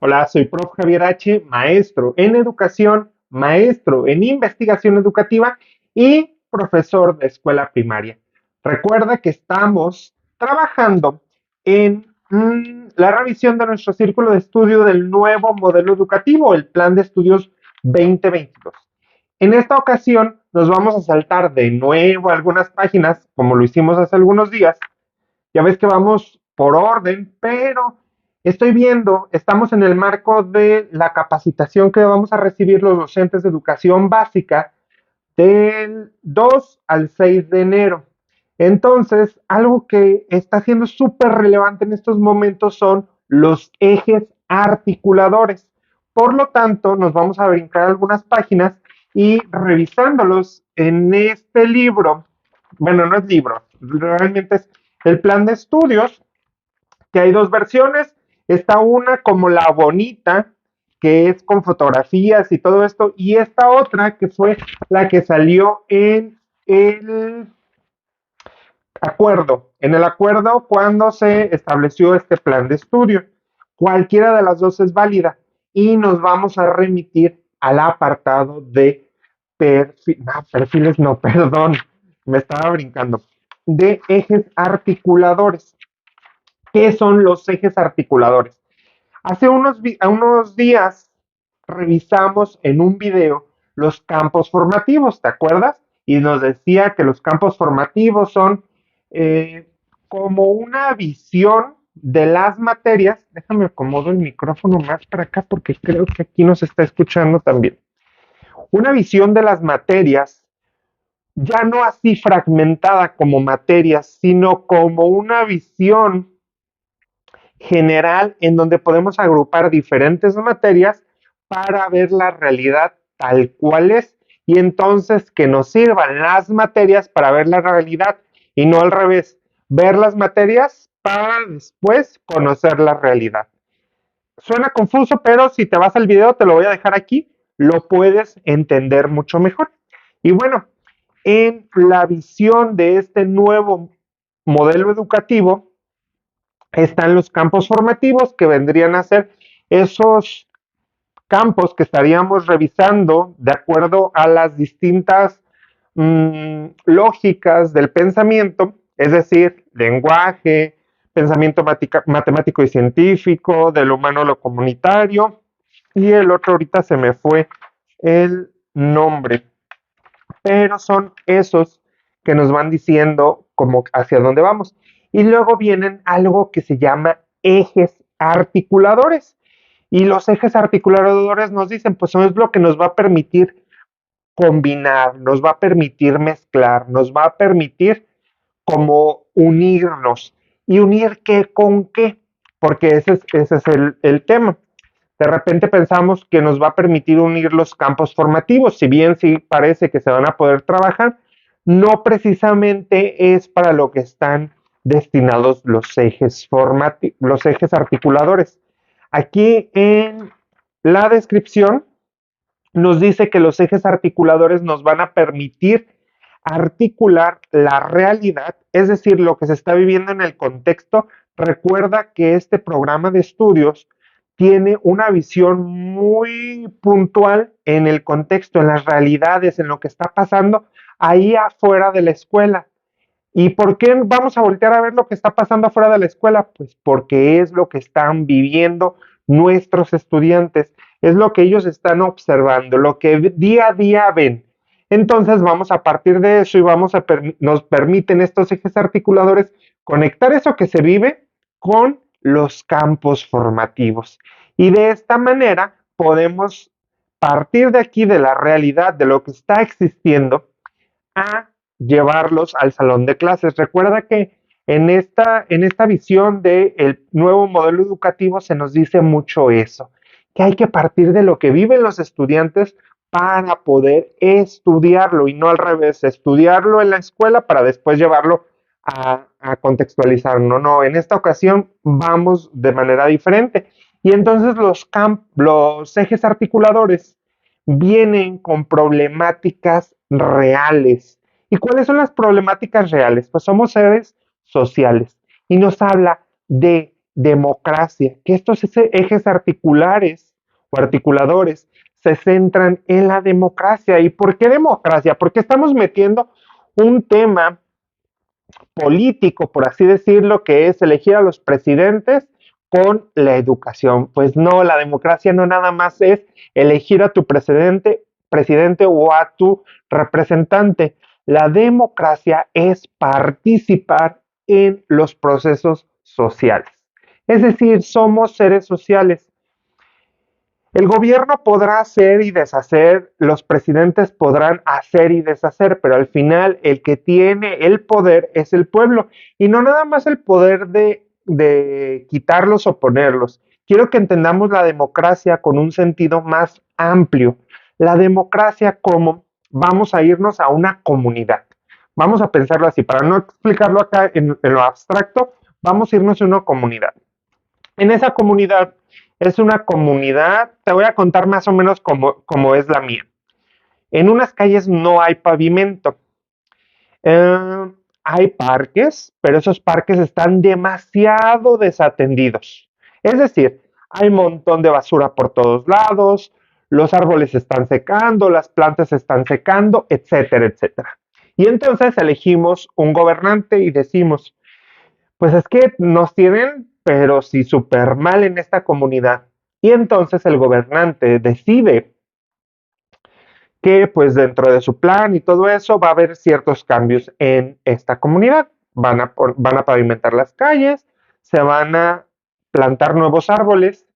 Hola, soy Prof. Javier H., maestro en educación, maestro en investigación educativa y profesor de escuela primaria. Recuerda que estamos trabajando en la revisión de nuestro círculo de estudio del nuevo modelo educativo, el Plan de Estudios 2022. En esta ocasión nos vamos a saltar de nuevo algunas páginas, como lo hicimos hace algunos días. Ya ves que vamos por orden, pero estoy viendo, estamos en el marco de la capacitación que vamos a recibir los docentes de educación básica del 2 al 6 de enero. Entonces, algo que está siendo súper relevante en estos momentos son los ejes articuladores. Por lo tanto, nos vamos a brincar algunas páginas y revisándolos en este libro, bueno, no es libro, realmente es el plan de estudios, que hay dos versiones. Está una como la bonita, que es con fotografías y todo esto, y esta otra que fue la que salió en el acuerdo, cuando se estableció este plan de estudio. Cualquiera de las dos es válida y nos vamos a remitir al apartado de perfiles, no, perdón, me estaba brincando, de ejes articuladores. ¿Qué son los ejes articuladores? Hace unos días revisamos en un video los campos formativos, ¿te acuerdas? Y nos decía que los campos formativos son eh, como una visión de las materias. Déjame acomodo el micrófono más para acá porque creo que aquí nos está escuchando también. Una visión de las materias, ya no así fragmentada como materias, sino como una visión general en donde podemos agrupar diferentes materias para ver la realidad tal cual es y entonces que nos sirvan las materias para ver la realidad y no al revés, ver las materias para después conocer la realidad. Suena confuso, pero si te vas al video, te lo voy a dejar aquí, lo puedes entender mucho mejor. Y bueno, en la visión de este nuevo modelo educativo, están los campos formativos que vendrían a ser esos campos que estaríamos revisando de acuerdo a las distintas lógicas del pensamiento, es decir, lenguaje, pensamiento matemático y científico, del humano lo comunitario, y el otro ahorita se me fue el nombre, pero son esos que nos van diciendo como hacia dónde vamos. Y luego vienen algo que se llama ejes articuladores. Y los ejes articuladores nos dicen, pues eso es lo que nos va a permitir combinar, nos va a permitir mezclar, nos va a permitir como unirnos. ¿Y unir qué con qué? Porque ese es el tema. De repente pensamos que nos va a permitir unir los campos formativos, si bien sí parece que se van a poder trabajar, no precisamente es para lo que están destinados los ejes articuladores. Aquí en la descripción nos dice que los ejes articuladores nos van a permitir articular la realidad, es decir, lo que se está viviendo en el contexto. Recuerda que este programa de estudios tiene una visión muy puntual en el contexto, en las realidades, en lo que está pasando ahí afuera de la escuela. ¿Y por qué vamos a voltear a ver lo que está pasando afuera de la escuela? Pues porque es lo que están viviendo nuestros estudiantes, es lo que ellos están observando, lo que día a día ven. Entonces vamos a partir de eso y nos permiten estos ejes articuladores conectar eso que se vive con los campos formativos. Y de esta manera podemos partir de aquí de la realidad, de lo que está existiendo, a llevarlos al salón de clases. Recuerda que en esta visión del nuevo modelo educativo se nos dice mucho eso, que hay que partir de lo que viven los estudiantes para poder estudiarlo y no al revés, estudiarlo en la escuela para después llevarlo a contextualizar. No, no, en esta ocasión vamos de manera diferente. Y entonces los ejes articuladores vienen con problemáticas reales. ¿Y cuáles son las problemáticas reales? Pues somos seres sociales y nos habla de democracia, que estos ejes articulares o articuladores se centran en la democracia. ¿Y por qué democracia? Porque estamos metiendo un tema político, por así decirlo, que es elegir a los presidentes con la educación. Pues no, la democracia no nada más es elegir a tu presidente o a tu representante. La democracia es participar en los procesos sociales. Es decir, somos seres sociales. El gobierno podrá hacer y deshacer, los presidentes podrán hacer y deshacer, pero al final el que tiene el poder es el pueblo. Y no nada más el poder de quitarlos o ponerlos. Quiero que entendamos la democracia con un sentido más amplio. La democracia como vamos a irnos a una comunidad. Vamos a pensarlo así, para no explicarlo acá en lo abstracto, vamos a irnos a una comunidad. En esa comunidad es una comunidad, te voy a contar más o menos cómo es la mía. En unas calles no hay pavimento. Hay parques, pero esos parques están demasiado desatendidos. Es decir, hay un montón de basura por todos lados, los árboles se están secando, las plantas se están secando, etcétera, etcétera. Y entonces elegimos un gobernante y decimos, pues es que nos tienen, pero sí súper mal en esta comunidad. Y entonces el gobernante decide que pues dentro de su plan y todo eso va a haber ciertos cambios en esta comunidad. Van a pavimentar las calles, se van a plantar nuevos árboles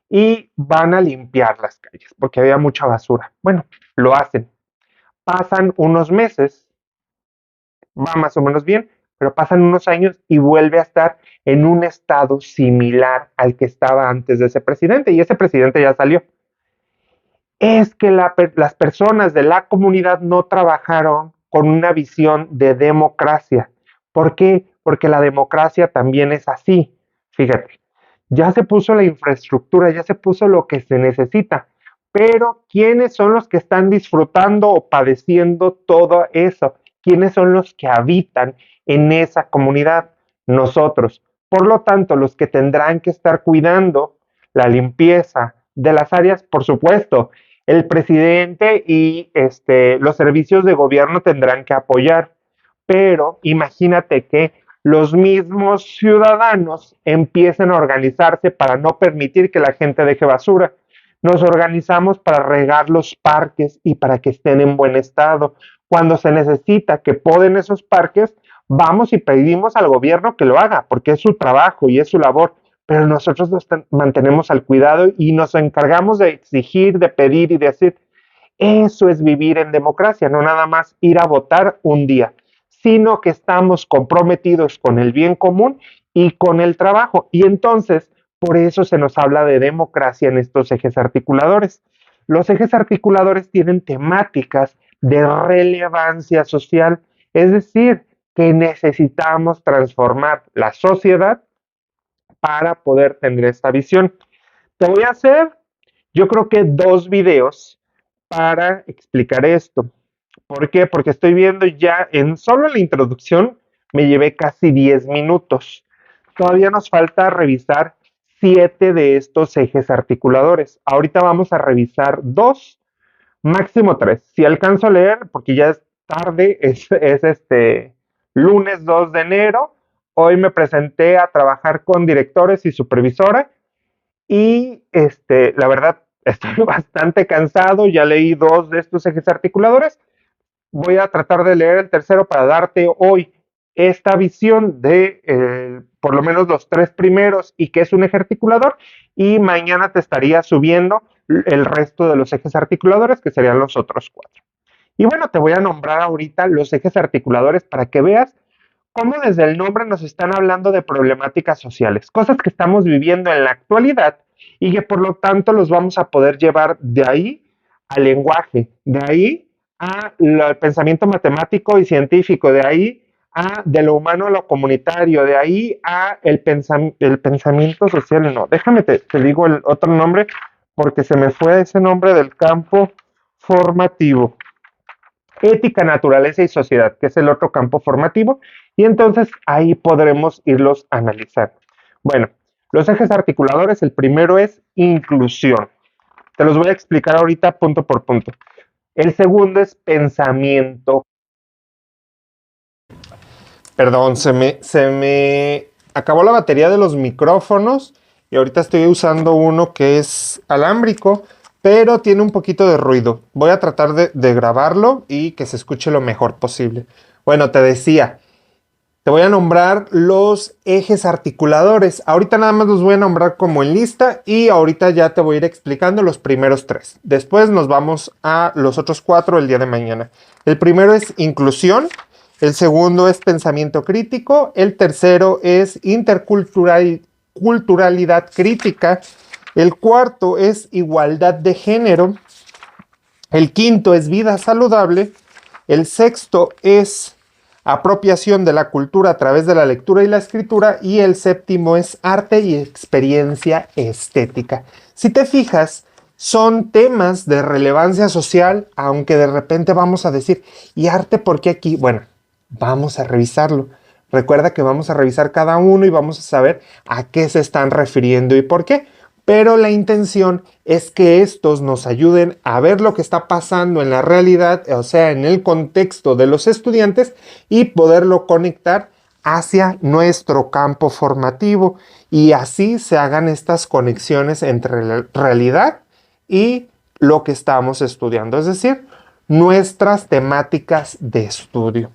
y van a limpiar las calles porque había mucha basura. Bueno, lo hacen. Pasan unos meses, va más o menos bien, pero pasan unos años y vuelve a estar en un estado similar al que estaba antes de ese presidente, y ese presidente ya salió. Es que las personas de la comunidad no trabajaron con una visión de democracia. ¿Por qué? Porque la democracia también es así. Fíjate, ya se puso la infraestructura, ya se puso lo que se necesita, pero ¿quiénes son los que están disfrutando o padeciendo todo eso? ¿Quiénes son los que habitan en esa comunidad? Nosotros. Por lo tanto, los que tendrán que estar cuidando la limpieza de las áreas, por supuesto, el presidente y los servicios de gobierno tendrán que apoyar, pero imagínate que los mismos ciudadanos empiecen a organizarse para no permitir que la gente deje basura. Nos organizamos para regar los parques y para que estén en buen estado. Cuando se necesita que poden esos parques, vamos y pedimos al gobierno que lo haga, porque es su trabajo y es su labor, pero nosotros nos mantenemos al cuidado y nos encargamos de exigir, de pedir y de decir, eso es vivir en democracia, no nada más ir a votar un día, sino que estamos comprometidos con el bien común y con el trabajo. Y entonces, por eso se nos habla de democracia en estos ejes articuladores. Los ejes articuladores tienen temáticas de relevancia social, es decir, que necesitamos transformar la sociedad para poder tener esta visión. Te voy a hacer, yo creo que 2 videos para explicar esto. ¿Por qué? Porque estoy viendo ya en solo la introducción me llevé casi 10 minutos. Todavía nos falta revisar 7 de estos ejes articuladores. Ahorita vamos a revisar 2, máximo 3. Si alcanzo a leer, porque ya es tarde, es lunes 2 de enero. Hoy me presenté a trabajar con directores y supervisora y la verdad estoy bastante cansado. Ya leí 2 de estos ejes articuladores. Voy a tratar de leer el tercero para darte hoy esta visión de por lo menos los 3 primeros y que es un eje articulador, y mañana te estaría subiendo el resto de los ejes articuladores, que serían los otros 4. Y bueno, te voy a nombrar ahorita los ejes articuladores para que veas cómo desde el nombre nos están hablando de problemáticas sociales, cosas que estamos viviendo en la actualidad y que por lo tanto los vamos a poder llevar de ahí al lenguaje, de ahí al pensamiento matemático y científico, de ahí de lo humano a lo comunitario, de ahí a el pensamiento social. No, déjame te digo el otro nombre porque se me fue ese nombre del campo formativo. Ética, naturaleza y sociedad, que es el otro campo formativo, y entonces ahí podremos irlos analizando. Bueno, Los ejes articuladores, el primero es inclusión. Te los voy a explicar ahorita punto por punto. El segundo es pensamiento. Perdón, se me acabó la batería de los micrófonos y ahorita estoy usando uno que es alámbrico, pero tiene un poquito de ruido. Voy a tratar de grabarlo y que se escuche lo mejor posible. Bueno, te decía, te voy a nombrar los ejes articuladores. Ahorita nada más los voy a nombrar como en lista y ahorita ya te voy a ir explicando los primeros 3. Después nos vamos a los otros 4 el día de mañana. El primero es inclusión. El segundo es pensamiento crítico. El tercero es interculturalidad crítica. El cuarto es igualdad de género. El quinto es vida saludable. El sexto es apropiación de la cultura a través de la lectura y la escritura. Y el séptimo es arte y experiencia estética. Si te fijas, son temas de relevancia social, aunque de repente vamos a decir, ¿y arte por qué aquí? Bueno, vamos a revisarlo. Recuerda que vamos a revisar cada uno y vamos a saber a qué se están refiriendo y por qué. Pero la intención es que estos nos ayuden a ver lo que está pasando en la realidad, o sea, en el contexto de los estudiantes y poderlo conectar hacia nuestro campo formativo y así se hagan estas conexiones entre la realidad y lo que estamos estudiando, es decir, nuestras temáticas de estudio.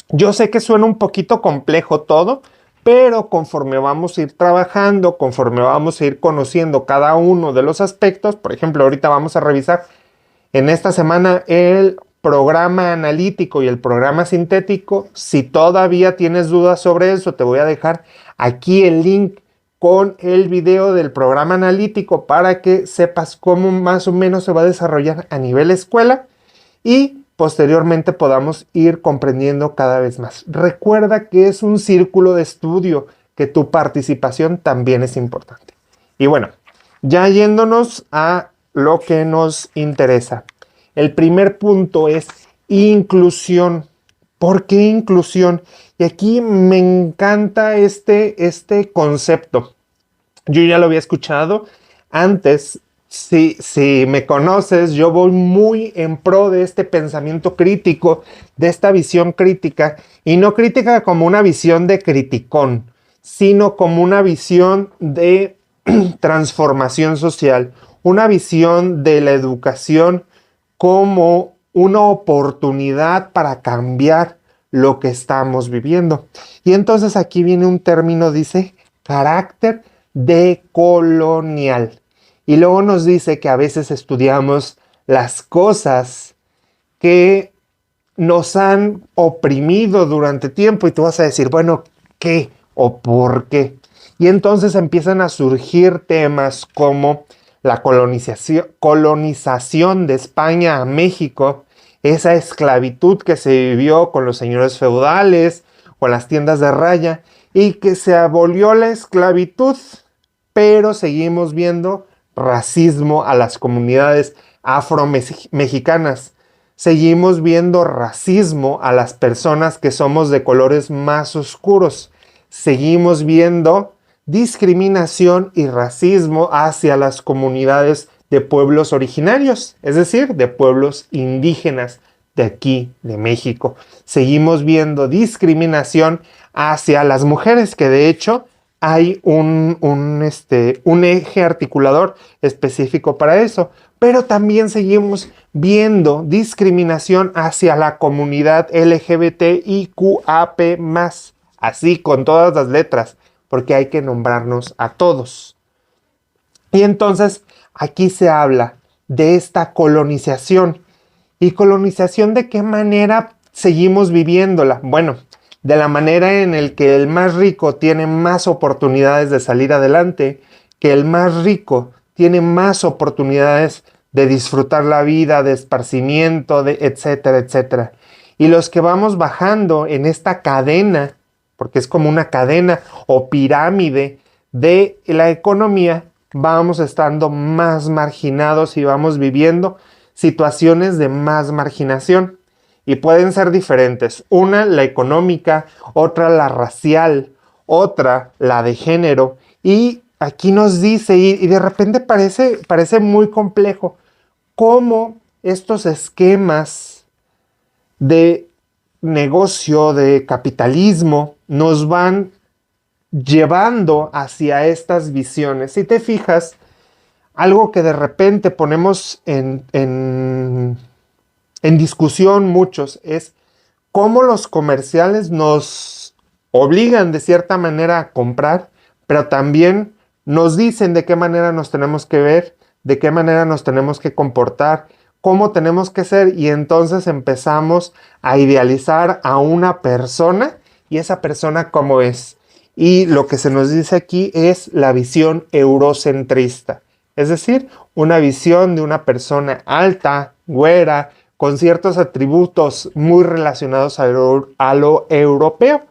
Yo sé que suena un poquito complejo todo, pero conforme vamos a ir trabajando, conforme vamos a ir conociendo cada uno de los aspectos, por ejemplo, ahorita vamos a revisar en esta semana el programa analítico y el programa sintético. Si todavía tienes dudas sobre eso, te voy a dejar aquí el link con el video del programa analítico para que sepas cómo más o menos se va a desarrollar a nivel escuela y posteriormente podamos ir comprendiendo cada vez más. Recuerda que es un círculo de estudio, que tu participación también es importante. Y bueno, ya yéndonos a lo que nos interesa. El primer punto es inclusión. ¿Por qué inclusión? Y aquí me encanta este concepto. Yo ya lo había escuchado antes. Si me conoces, yo voy muy en pro de este pensamiento crítico, de esta visión crítica, y no crítica como una visión de criticón, sino como una visión de transformación social, una visión de la educación como una oportunidad para cambiar lo que estamos viviendo. Y entonces aquí viene un término, dice, carácter decolonial. Y luego nos dice que a veces estudiamos las cosas que nos han oprimido durante tiempo y tú vas a decir, bueno, ¿qué o por qué? Y entonces empiezan a surgir temas como la colonización de España a México, esa esclavitud que se vivió con los señores feudales, con las tiendas de raya, y que se abolió la esclavitud, pero seguimos viendo racismo a las comunidades afro-mexicanas. Seguimos viendo racismo a las personas que somos de colores más oscuros. Seguimos viendo discriminación y racismo hacia las comunidades de pueblos originarios, es decir, de pueblos indígenas de aquí, de México. Seguimos viendo discriminación hacia las mujeres, que de hecho hay un eje articulador específico para eso, pero también seguimos viendo discriminación hacia la comunidad LGBTIQAP+, así con todas las letras, porque hay que nombrarnos a todos. Y entonces aquí se habla de esta colonización. ¿Y colonización de qué manera seguimos viviéndola? Bueno, de la manera en el que el más rico tiene más oportunidades de salir adelante, que el más rico tiene más oportunidades de disfrutar la vida, de esparcimiento, de etcétera, etcétera. Y los que vamos bajando en esta cadena, porque es como una cadena o pirámide de la economía, vamos estando más marginados y vamos viviendo situaciones de más marginación. Y pueden ser diferentes. Una, la económica, otra, la racial, otra, la de género. Y aquí nos dice, y de repente parece muy complejo, cómo estos esquemas de negocio, de capitalismo, nos van llevando hacia estas visiones. Si te fijas, algo que de repente ponemos en discusión muchos es cómo los comerciales nos obligan de cierta manera a comprar, pero también nos dicen de qué manera nos tenemos que ver, de qué manera nos tenemos que comportar, cómo tenemos que ser, y entonces empezamos a idealizar a una persona y esa persona cómo es. Y lo que se nos dice aquí es la visión eurocentrista, es decir, una visión de una persona alta, güera, con ciertos atributos muy relacionados a lo europeo,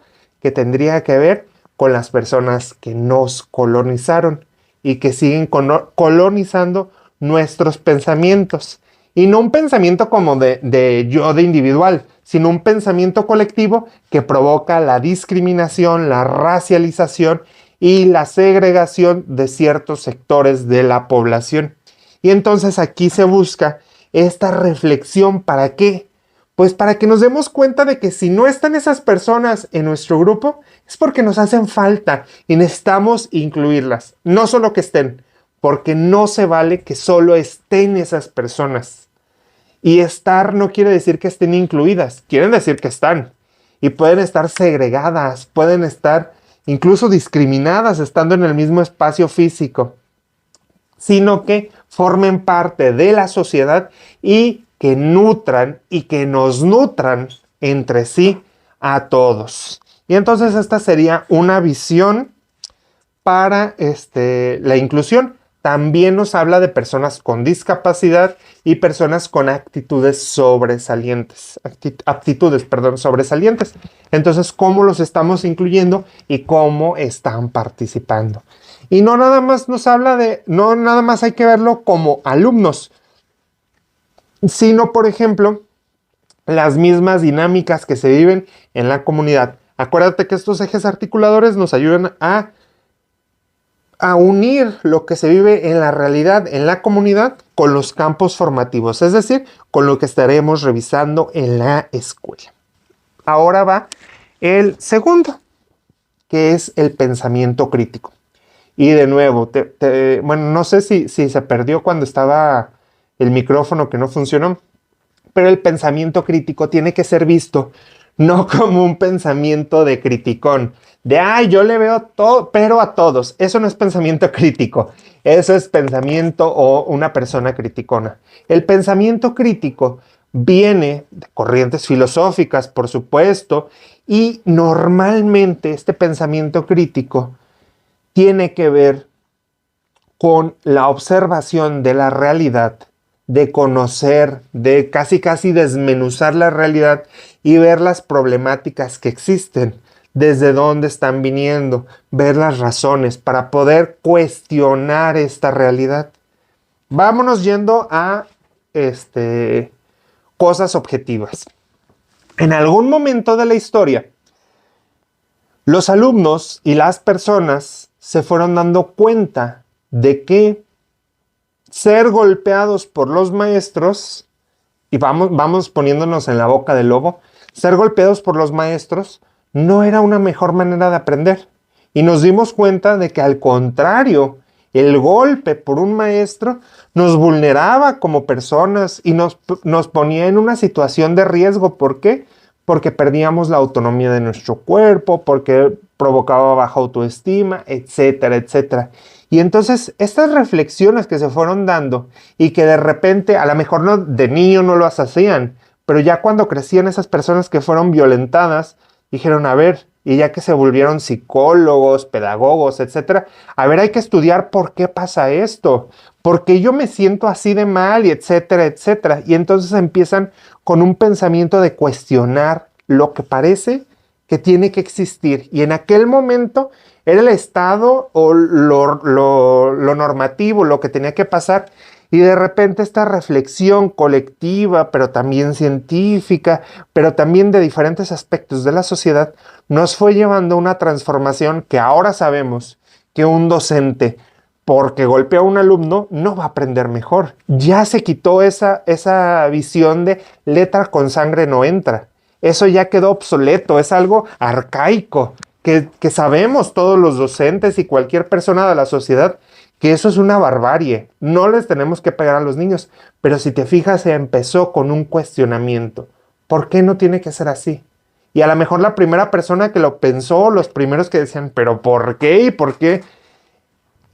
que tendría que ver con las personas que nos colonizaron y que siguen colonizando nuestros pensamientos. Y no un pensamiento como de yo de individual, sino un pensamiento colectivo que provoca la discriminación, la racialización y la segregación de ciertos sectores de la población. Y entonces aquí se busca esta reflexión. ¿Para qué? Pues para que nos demos cuenta de que si no están esas personas en nuestro grupo, es porque nos hacen falta y necesitamos incluirlas. No solo que estén, porque no se vale que solo estén esas personas. Y estar no quiere decir que estén incluidas, quieren decir que están. Y pueden estar segregadas, pueden estar incluso discriminadas estando en el mismo espacio físico, sino que formen parte de la sociedad y que nutran y que nos nutran entre sí a todos. Y entonces esta sería una visión para la inclusión. También nos habla de personas con discapacidad y personas con aptitudes sobresalientes. Sobresalientes. Entonces, ¿cómo los estamos incluyendo y cómo están participando? Y no nada más nos habla no nada más hay que verlo como alumnos, sino, por ejemplo, las mismas dinámicas que se viven en la comunidad. Acuérdate que estos ejes articuladores nos ayudan a unir lo que se vive en la realidad, en la comunidad, con los campos formativos, es decir, con lo que estaremos revisando en la escuela. Ahora va el segundo, que es el pensamiento crítico. Y de nuevo, bueno, no sé si se perdió cuando estaba el micrófono que no funcionó, pero el pensamiento crítico tiene que ser visto no como un pensamiento de criticón, de ay, yo le veo todo, pero a todos. Eso no es pensamiento crítico, eso es pensamiento o una persona criticona. El pensamiento crítico viene de corrientes filosóficas, por supuesto, y normalmente este pensamiento crítico tiene que ver con la observación de la realidad, de conocer, de casi desmenuzar la realidad y ver las problemáticas que existen, desde dónde están viniendo, ver las razones para poder cuestionar esta realidad. Vámonos yendo a cosas objetivas. En algún momento de la historia, los alumnos y las personas se fueron dando cuenta de que ser golpeados por los maestros, y vamos poniéndonos en la boca del lobo, ser golpeados por los maestros no era una mejor manera de aprender. Y nos dimos cuenta de que al contrario, el golpe por un maestro nos vulneraba como personas y nos ponía en una situación de riesgo. ¿Por qué? Porque perdíamos la autonomía de nuestro cuerpo, porque provocaba baja autoestima, etcétera, etcétera. Y entonces estas reflexiones que se fueron dando y que de repente, a lo mejor no, de niño no las hacían, pero ya cuando crecían esas personas que fueron violentadas, dijeron, a ver, y ya que se volvieron psicólogos, pedagogos, etcétera, a ver, hay que estudiar por qué pasa esto, por qué yo me siento así de mal, y etcétera, etcétera. Y entonces empiezan con un pensamiento de cuestionar lo que parece que tiene que existir. Y en aquel momento era el Estado o lo normativo, lo que tenía que pasar. Y de repente esta reflexión colectiva, pero también científica, pero también de diferentes aspectos de la sociedad, nos fue llevando a una transformación que ahora sabemos que un docente, porque golpea a un alumno, no va a aprender mejor. Ya se quitó esa visión de letra con sangre no entra. Eso ya quedó obsoleto, es algo arcaico, que sabemos todos los docentes y cualquier persona de la sociedad que eso es una barbarie. No les tenemos que pegar a los niños, pero si te fijas, se empezó con un cuestionamiento. ¿Por qué no tiene que ser así? Y a lo mejor la primera persona que lo pensó, los primeros que decían, ¿pero por qué? ¿Y por qué?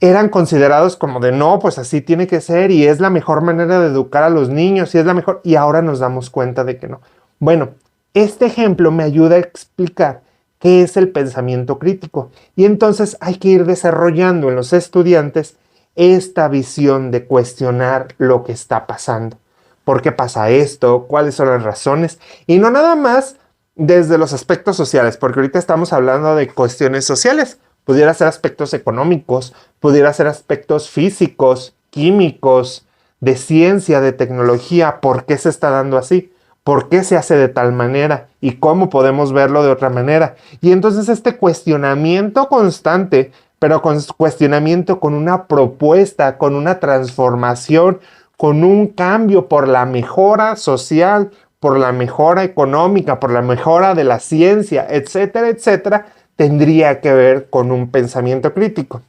Eran considerados como de no, pues así tiene que ser y es la mejor manera de educar a los niños y es la mejor. Y ahora nos damos cuenta de que no. Bueno, este ejemplo me ayuda a explicar qué es el pensamiento crítico. Y entonces hay que ir desarrollando en los estudiantes esta visión de cuestionar lo que está pasando. ¿Por qué pasa esto? ¿Cuáles son las razones? Y no nada más desde los aspectos sociales, porque ahorita estamos hablando de cuestiones sociales. Pudiera ser aspectos económicos, pudiera ser aspectos físicos, químicos, de ciencia, de tecnología. ¿Por qué se está dando así? ¿Por qué se hace de tal manera? ¿Y cómo podemos verlo de otra manera? Y entonces este cuestionamiento constante, pero cuestionamiento con una propuesta, con una transformación, con un cambio por la mejora social, por la mejora económica, por la mejora de la ciencia, etcétera, etcétera, tendría que ver con un pensamiento crítico.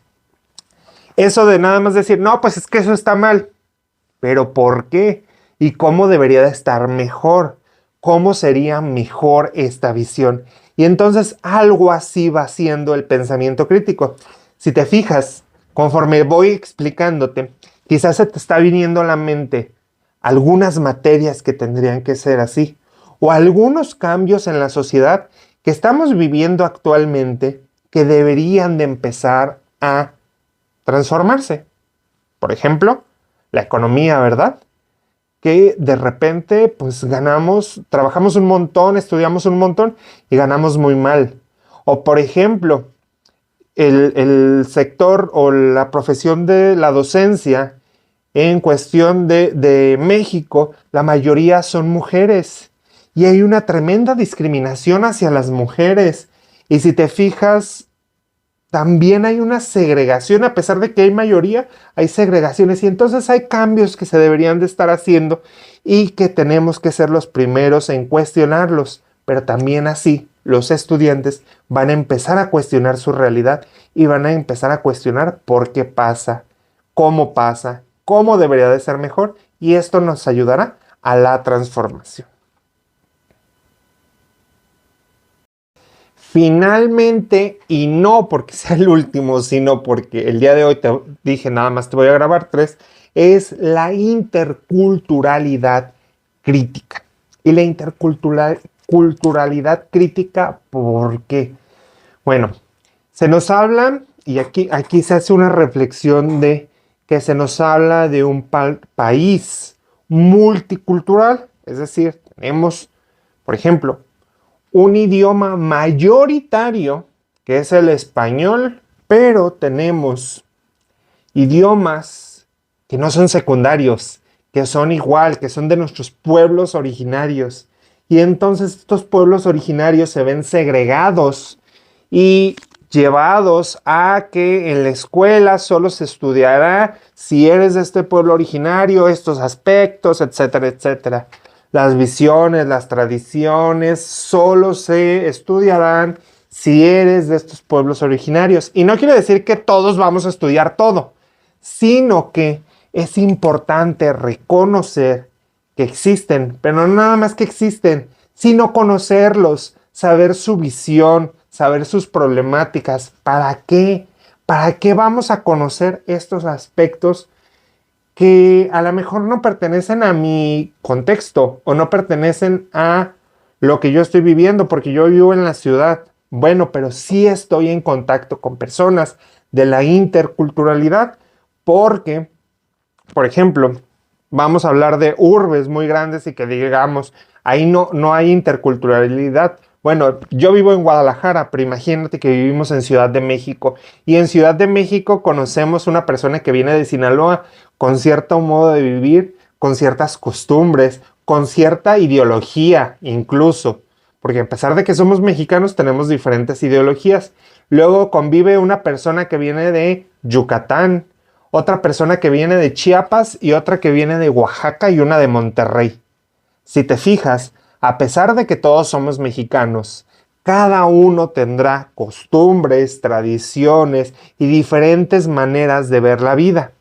Eso de nada más decir, no, pues es que eso está mal. ¿Pero por qué? ¿Y cómo debería de estar mejor? ¿Cómo sería mejor esta visión? Y entonces algo así va siendo el pensamiento crítico. Si te fijas, conforme voy explicándote, quizás se te está viniendo a la mente algunas materias que tendrían que ser así, o algunos cambios en la sociedad que estamos viviendo actualmente que deberían de empezar a transformarse. Por ejemplo, la economía, ¿verdad? Que de repente pues trabajamos un montón, estudiamos un montón y ganamos muy mal. O por ejemplo, el sector o la profesión de la docencia en cuestión de México, la mayoría son mujeres y hay una tremenda discriminación hacia las mujeres. Y si te fijas, también hay una segregación, a pesar de que hay mayoría, hay segregaciones y entonces hay cambios que se deberían de estar haciendo y que tenemos que ser los primeros en cuestionarlos, pero también así los estudiantes van a empezar a cuestionar su realidad y van a empezar a cuestionar por qué pasa, cómo debería de ser mejor y esto nos ayudará a la transformación. Finalmente, y no porque sea el último, sino porque el día de hoy te dije nada más te voy a grabar 3, es la interculturalidad crítica. Y la interculturalidad crítica, ¿por qué? Bueno, se nos habla, y aquí se hace una reflexión de que se nos habla de un país multicultural, es decir, tenemos, por ejemplo, un idioma mayoritario, que es el español, pero tenemos idiomas que no son secundarios, que son igual, que son de nuestros pueblos originarios. Y entonces estos pueblos originarios se ven segregados y llevados a que en la escuela solo se estudiará si eres de este pueblo originario, estos aspectos, etcétera, etcétera. Las visiones, las tradiciones solo se estudiarán si eres de estos pueblos originarios. Y no quiere decir que todos vamos a estudiar todo, sino que es importante reconocer que existen, pero no nada más que existen, sino conocerlos, saber su visión, saber sus problemáticas. ¿Para qué? ¿Para qué vamos a conocer estos aspectos que a lo mejor no pertenecen a mi contexto o no pertenecen a lo que yo estoy viviendo porque yo vivo en la ciudad? Bueno, pero sí estoy en contacto con personas de la interculturalidad porque, por ejemplo, vamos a hablar de urbes muy grandes y que digamos, ahí no hay interculturalidad. Bueno, yo vivo en Guadalajara, pero imagínate que vivimos en Ciudad de México. Y en Ciudad de México conocemos una persona que viene de Sinaloa con cierto modo de vivir, con ciertas costumbres, con cierta ideología incluso. Porque a pesar de que somos mexicanos, tenemos diferentes ideologías. Luego convive una persona que viene de Yucatán, otra persona que viene de Chiapas y otra que viene de Oaxaca y una de Monterrey. Si te fijas, a pesar de que todos somos mexicanos, cada uno tendrá costumbres, tradiciones y diferentes maneras de ver la vida.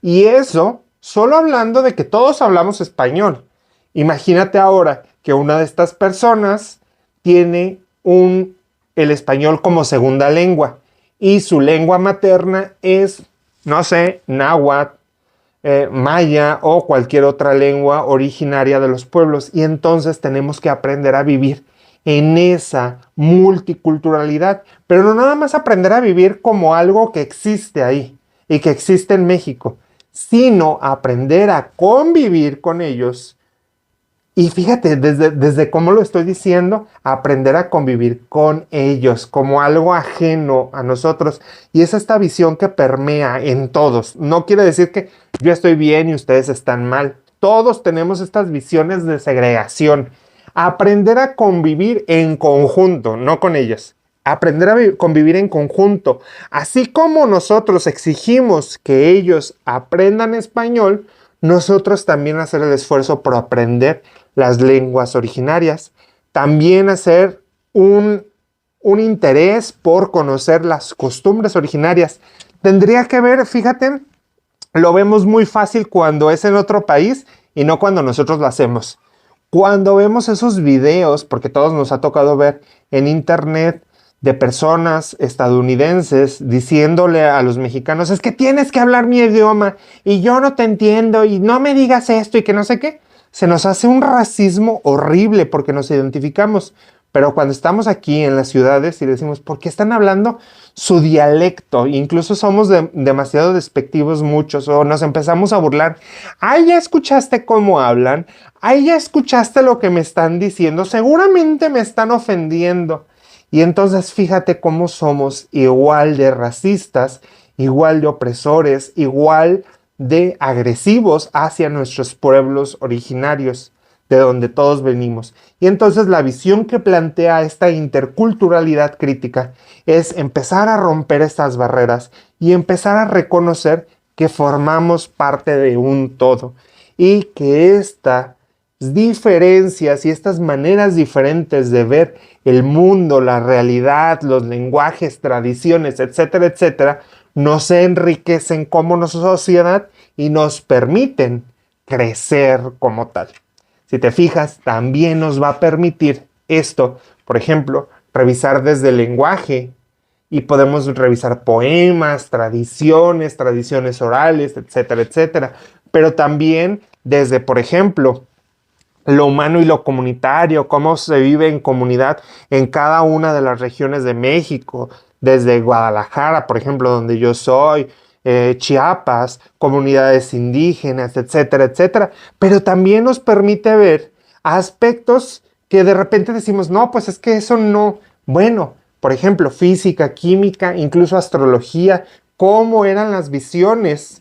Y eso solo hablando de que todos hablamos español. Imagínate ahora que una de estas personas tiene el español como segunda lengua y su lengua materna es, no sé, náhuatl, maya o cualquier otra lengua originaria de los pueblos. Y entonces tenemos que aprender a vivir en esa multiculturalidad, pero no nada más aprender a vivir como algo que existe ahí y que existe en México, sino aprender a convivir con ellos. Y fíjate, desde cómo lo estoy diciendo, aprender a convivir con ellos como algo ajeno a nosotros. Y es esta visión que permea en todos. No quiere decir que yo estoy bien y ustedes están mal. Todos tenemos estas visiones de segregación. Aprender a convivir en conjunto, no con ellos. Aprender a convivir en conjunto. Así como nosotros exigimos que ellos aprendan español, nosotros también hacer el esfuerzo por aprender las lenguas originarias. También hacer un interés por conocer las costumbres originarias. Tendría que ver, fíjate, lo vemos muy fácil cuando es en otro país y no cuando nosotros lo hacemos. Cuando vemos esos videos, porque todos nos ha tocado ver en internet, de personas estadounidenses diciéndole a los mexicanos, es que tienes que hablar mi idioma y yo no te entiendo y no me digas esto y que no sé qué. Se nos hace un racismo horrible porque nos identificamos. Pero cuando estamos aquí en las ciudades y decimos, ¿por qué están hablando su dialecto? Incluso somos demasiado despectivos muchos o nos empezamos a burlar. Ay, ya escuchaste cómo hablan. Ay, ya escuchaste lo que me están diciendo. Seguramente me están ofendiendo. Y entonces fíjate cómo somos igual de racistas, igual de opresores, igual de agresivos hacia nuestros pueblos originarios, de donde todos venimos. Y entonces la visión que plantea esta interculturalidad crítica es empezar a romper estas barreras y empezar a reconocer que formamos parte de un todo y que estas diferencias y estas maneras diferentes de ver el mundo, la realidad, los lenguajes, tradiciones, etcétera, etcétera, nos enriquecen como sociedad y nos permiten crecer como tal. Si te fijas, también nos va a permitir esto, por ejemplo, revisar desde el lenguaje y podemos revisar poemas, tradiciones orales, etcétera, etcétera. Pero también desde, por ejemplo, lo humano y lo comunitario, cómo se vive en comunidad en cada una de las regiones de México, desde Guadalajara, por ejemplo, donde yo soy, Chiapas, comunidades indígenas, etcétera, etcétera. Pero también nos permite ver aspectos que de repente decimos, no, pues es que eso no. Bueno, por ejemplo, física, química, incluso astrología, cómo eran las visiones,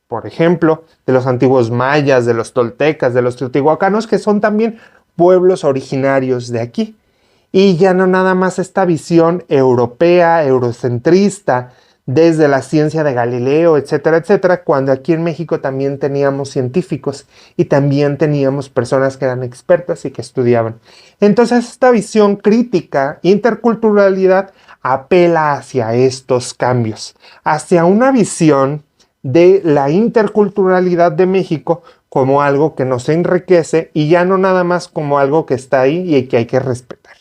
por ejemplo, de los antiguos mayas, de los toltecas, de los teotihuacanos, que son también pueblos originarios de aquí. Y ya no nada más esta visión europea, eurocentrista, desde la ciencia de Galileo, etcétera, etcétera, cuando aquí en México también teníamos científicos y también teníamos personas que eran expertas y que estudiaban. Entonces esta visión crítica, interculturalidad, apela hacia estos cambios, hacia una visión de la interculturalidad de México como algo que nos enriquece y ya no nada más como algo que está ahí y que hay que respetar,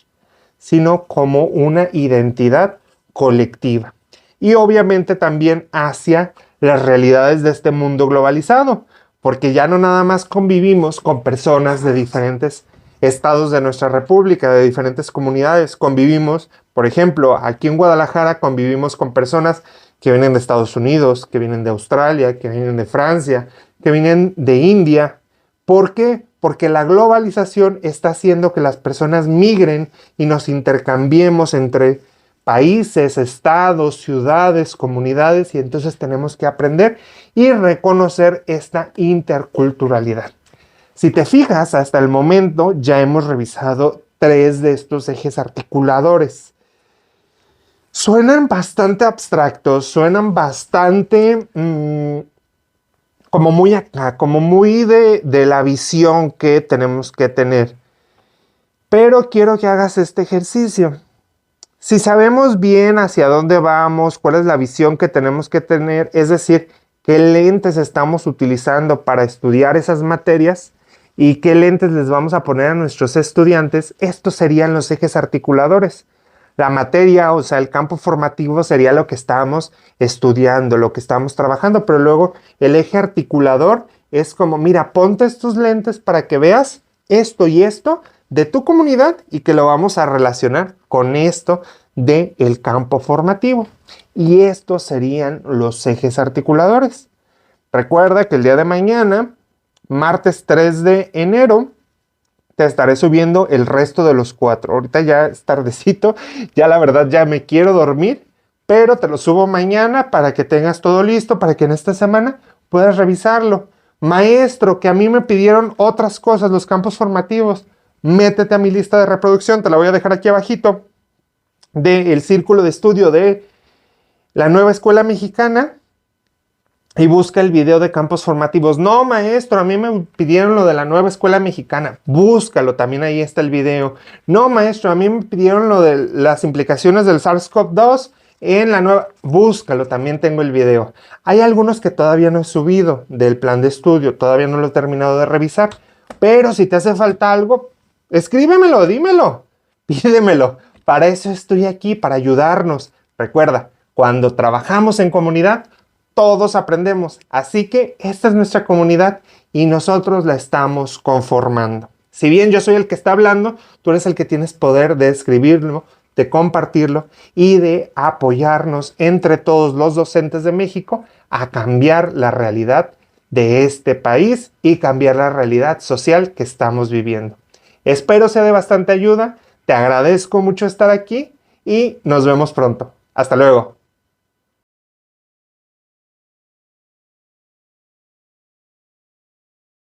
sino como una identidad colectiva. Y obviamente también hacia las realidades de este mundo globalizado, porque ya no nada más convivimos con personas de diferentes estados de nuestra república, de diferentes comunidades. Convivimos, por ejemplo, aquí en Guadalajara convivimos con personas que vienen de Estados Unidos, que vienen de Australia, que vienen de Francia, que vienen de India. ¿Por qué? Porque la globalización está haciendo que las personas migren y nos intercambiemos entre países, estados, ciudades, comunidades, y entonces tenemos que aprender y reconocer esta interculturalidad. Si te fijas, hasta el momento ya hemos revisado 3 de estos ejes articuladores. Suenan bastante abstractos, suenan bastante como muy acá, como muy de la visión que tenemos que tener. Pero quiero que hagas este ejercicio. Si sabemos bien hacia dónde vamos, cuál es la visión que tenemos que tener, es decir, qué lentes estamos utilizando para estudiar esas materias y qué lentes les vamos a poner a nuestros estudiantes, estos serían los ejes articuladores. La materia, o sea, el campo formativo sería lo que estamos estudiando, lo que estamos trabajando, pero luego el eje articulador es como, mira, ponte estos lentes para que veas esto y esto de tu comunidad y que lo vamos a relacionar con esto del campo formativo. Y estos serían los ejes articuladores. Recuerda que el día de mañana, martes 3 de enero, te estaré subiendo el resto de los 4. Ahorita ya es tardecito, ya la verdad ya me quiero dormir, pero te lo subo mañana para que tengas todo listo, para que en esta semana puedas revisarlo. Maestro, que a mí me pidieron otras cosas, los campos formativos, métete a mi lista de reproducción, te la voy a dejar aquí abajito, del círculo de estudio de la nueva escuela mexicana y busca el video de campos formativos. No, maestro, a mí me pidieron lo de la nueva escuela mexicana. Búscalo, también ahí está el video. No, maestro, a mí me pidieron lo de las implicaciones del SARS-CoV-2 en la nueva. Búscalo, también tengo el video. Hay algunos que todavía no he subido del plan de estudio, todavía no lo he terminado de revisar. Pero si te hace falta algo, escríbemelo, dímelo, pídemelo. Para eso estoy aquí, para ayudarnos. Recuerda, cuando trabajamos en comunidad, todos aprendemos. Así que esta es nuestra comunidad y nosotros la estamos conformando. Si bien yo soy el que está hablando, tú eres el que tienes poder de escribirlo, de compartirlo y de apoyarnos entre todos los docentes de México a cambiar la realidad de este país y cambiar la realidad social que estamos viviendo. Espero sea de bastante ayuda. Te agradezco mucho estar aquí y nos vemos pronto. Hasta luego.